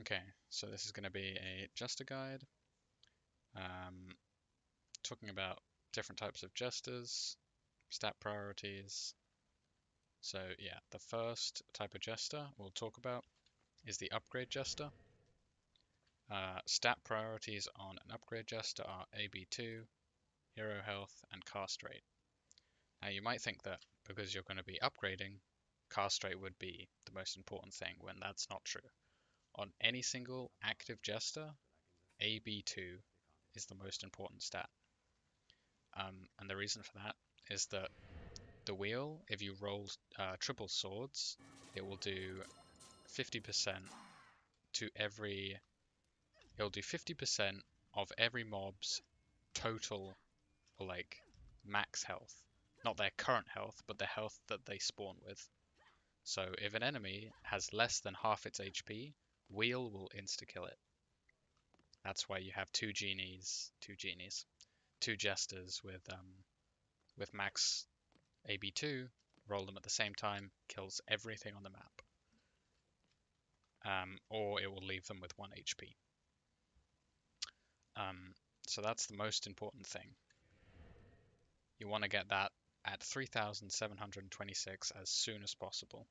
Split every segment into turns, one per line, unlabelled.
Okay, so this is going to be a Jester guide, talking about different types of Jesters, stat priorities. So yeah, the first type of Jester we'll talk about is the Upgrade Jester. Stat priorities on an Upgrade Jester are AB2, Hero Health, and Cast Rate. Now you might think that because you're going to be upgrading, Cast Rate would be the most important thing, when that's not true. On any single active Jester, AB2 is the most important stat. And the reason for that is that the wheel, if you roll triple swords, it will do 50% to every. It'll do 50% of every mob's total, or like max health, not their current health, but the health that they spawn with. So if an enemy has less than half its HP, wheel will insta kill it. That's why you have two jesters with max AB2, roll them at the same time, kills everything on the map. Or it will leave them with 1 HP. So that's the most important thing. You want to get that at 3,726 as soon as possible.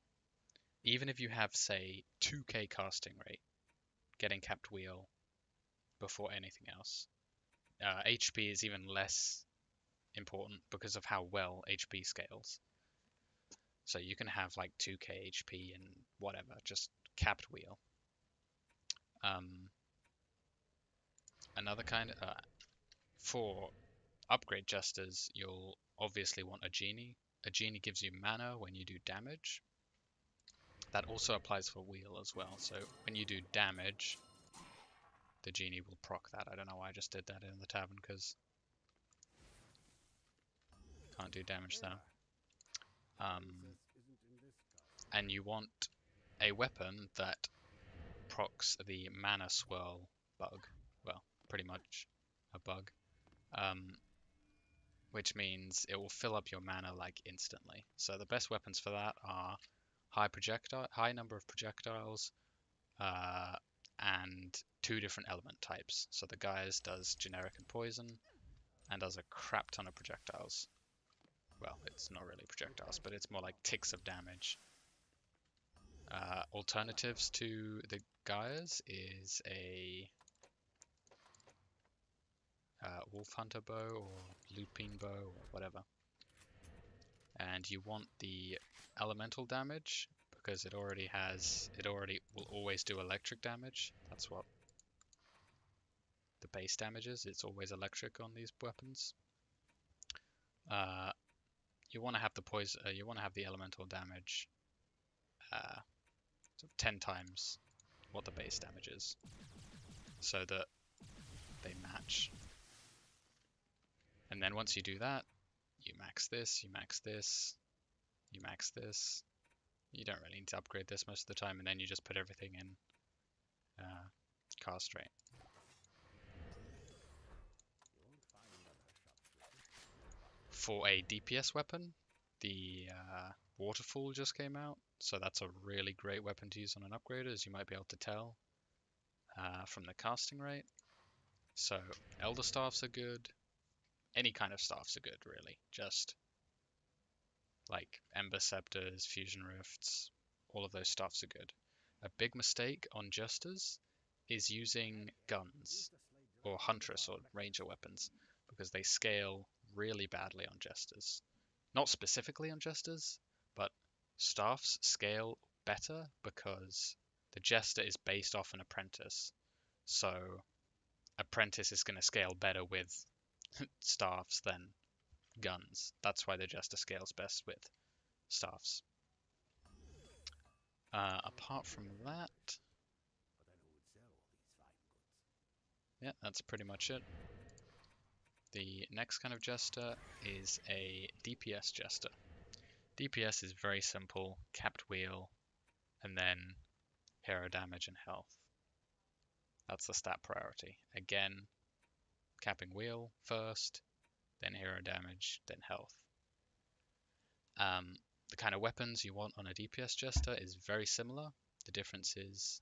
Even if you have, say, 2k casting rate, getting capped wheel before anything else. HP is even less important because of how well HP scales. So you can have like 2k HP and whatever, just capped wheel. Another kind for upgrade jesters, you'll obviously want a genie. A genie gives you mana when you do damage. That also applies for wheel as well. So when you do damage, the genie will proc that. I don't know why I just did that in the tavern, because can't do damage there. And you want a weapon that procs the mana swirl bug. Well, pretty much a bug. Which means it will fill up your mana like instantly. So the best weapons for that are high number of projectiles, and 2 different element types. So the guys does generic and poison, and does a crap ton of projectiles. Well, it's not really projectiles, but it's more like ticks of damage. Alternatives to the guys is a wolf hunter bow or lupine bow or whatever. And you want the elemental damage because it already will always do electric damage. That's what the base damage is. It's always electric on these weapons. You want to have the poison. You want to have the elemental damage 10 times what the base damage is, so that they match. And then once you do that, you max this, you max this, you max this. You don't really need to upgrade this most of the time, and then you just put everything in cast rate. For a DPS weapon, the Waterfall just came out, so that's a really great weapon to use on an upgrader, as you might be able to tell from the casting rate. So Elder Staffs are good. Any kind of staffs are good, really. Just like Ember Scepters, Fusion Rifts, all of those staffs are good. A big mistake on Jesters is using guns or Huntress or Ranger weapons, because they scale really badly on Jesters. Not specifically on Jesters, but staffs scale better because the Jester is based off an apprentice. So apprentice is going to scale better with staffs than guns. That's why the Jester scales best with staffs. Apart from that, yeah, that's pretty much it. The next kind of Jester is a DPS Jester. DPS is very simple, capped wheel, and then hero damage and health. That's the stat priority. Again, capping wheel first, then hero damage, then health. The kind of weapons you want on a DPS Jester is very similar. The difference is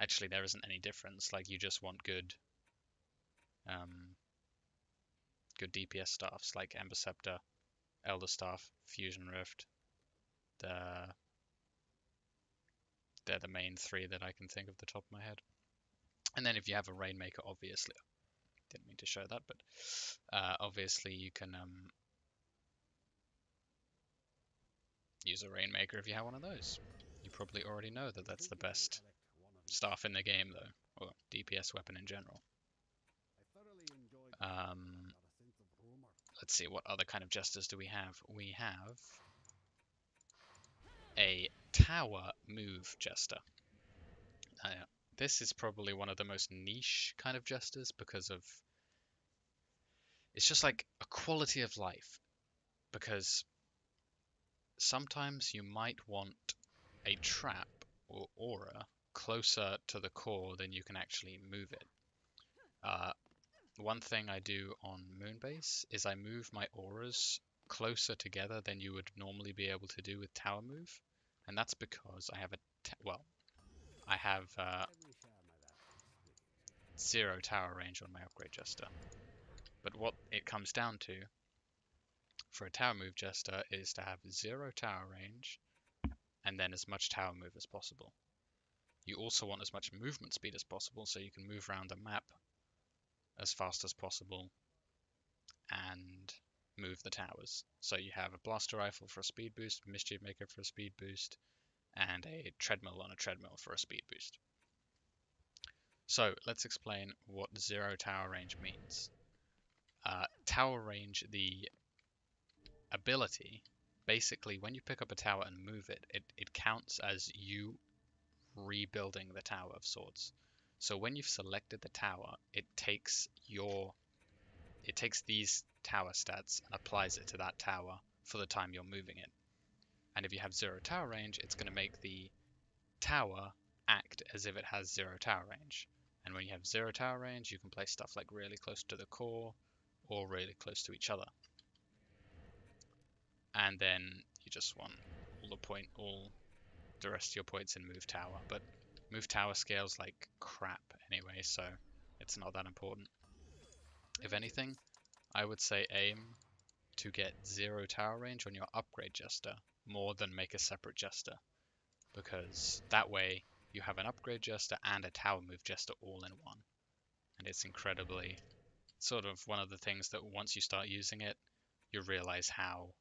Actually, there isn't any difference. Like, you just want good good DPS staffs like Ember Scepter, Elder Staff, Fusion Rift. They're the main three that I can think of the top of my head. And then if you have a Rainmaker, obviously, didn't mean to show that, but obviously you can use a Rainmaker if you have one of those. You probably already know that that's the best staff in the game, though, or DPS weapon in general. Let's see, what other kind of jesters do we have? We have a tower move jester. This is probably one of the most niche kind of jesters because of it's just like a quality of life. Because sometimes you might want a trap or aura closer to the core than you can actually move it. One thing I do on Moonbase is I move my auras closer together than you would normally be able to do with tower move, and that's because I have I have 0 tower range on my upgrade jester. But what it comes down to for a tower move jester is to have 0 tower range and then as much tower move as possible. You also want as much movement speed as possible so you can move around the map as fast as possible and move the towers. So you have a blaster rifle for a speed boost, mischief maker for a speed boost, and a treadmill on a treadmill for a speed boost. So let's explain what 0 tower range means. Tower range, the ability, basically when you pick up a tower and move it, it counts as you rebuilding the tower of sorts. So when you've selected the tower, it takes these tower stats and applies it to that tower for the time you're moving it. And if you have 0 tower range, it's going to make the tower act as if it has 0 tower range. And when you have 0 tower range, you can place stuff like really close to the core or really close to each other. And then you just want all the rest of your points in move tower. But move tower scales like crap anyway, so it's not that important. If anything, I would say aim to get 0 tower range on your upgrade jester more than make a separate jester, because that way you have an upgrade jester and a tower move jester all in one, and it's incredibly sort of one of the things that once you start using it, you realize how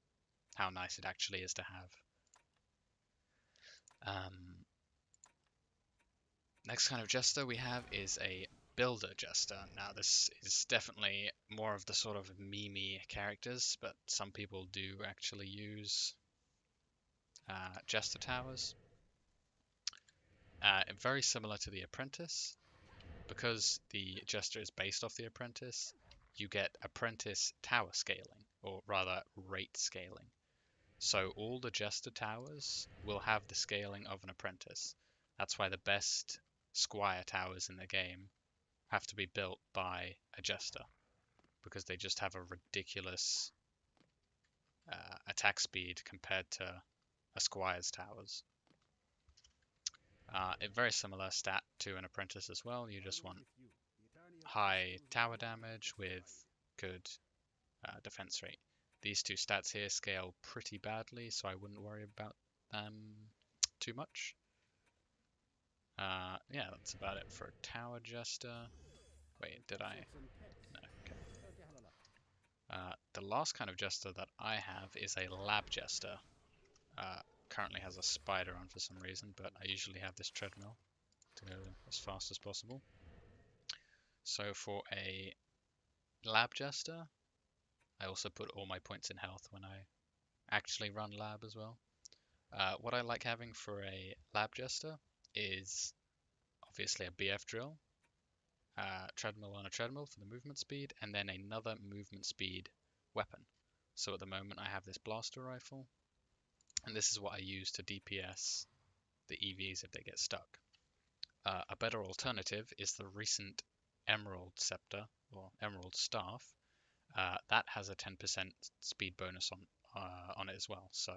nice it actually is to have. Next kind of jester we have is a builder jester. Now this is definitely more of the sort of meme-y characters, but some people do actually use jester towers. Very similar to the apprentice. Because the jester is based off the apprentice, you get apprentice tower scaling, or rather rate scaling. So all the jester towers will have the scaling of an apprentice. That's why the best squire towers in the game have to be built by a jester, because they just have a ridiculous attack speed compared to a squire's towers. A very similar stat to an apprentice as well. You just want high tower damage with good defense rate. These two stats here scale pretty badly, so I wouldn't worry about them too much. Yeah, that's about it for Tower Jester. Wait, did I? No, okay. The last kind of Jester that I have is a Lab Jester. Currently has a spider on for some reason, but I usually have this treadmill to go as fast as possible. So for a Lab Jester, I also put all my points in health when I actually run Lab as well. What I like having for a Lab Jester is obviously a BF drill, treadmill on a treadmill for the movement speed, and then another movement speed weapon. So at the moment I have this blaster rifle, and this is what I use to DPS the EVs if they get stuck. A better alternative is the recent Emerald Scepter, or Emerald Staff. That has a 10% speed bonus on it as well, so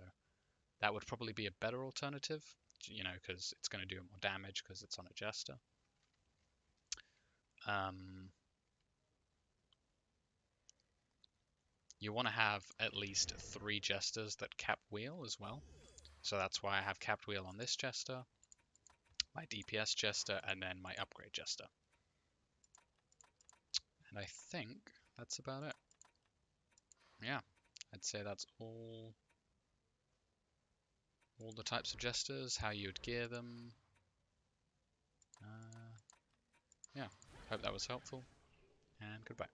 that would probably be a better alternative. you know, because it's going to do more damage because it's on a Jester. You want to have at least 3 Jesters that cap wheel as well. So that's why I have capped wheel on this Jester, my DPS Jester, and then my upgrade Jester. And I think that's about it. Yeah, I'd say that's all the types of Jesters, how you would gear them. Yeah, hope that was helpful, and goodbye.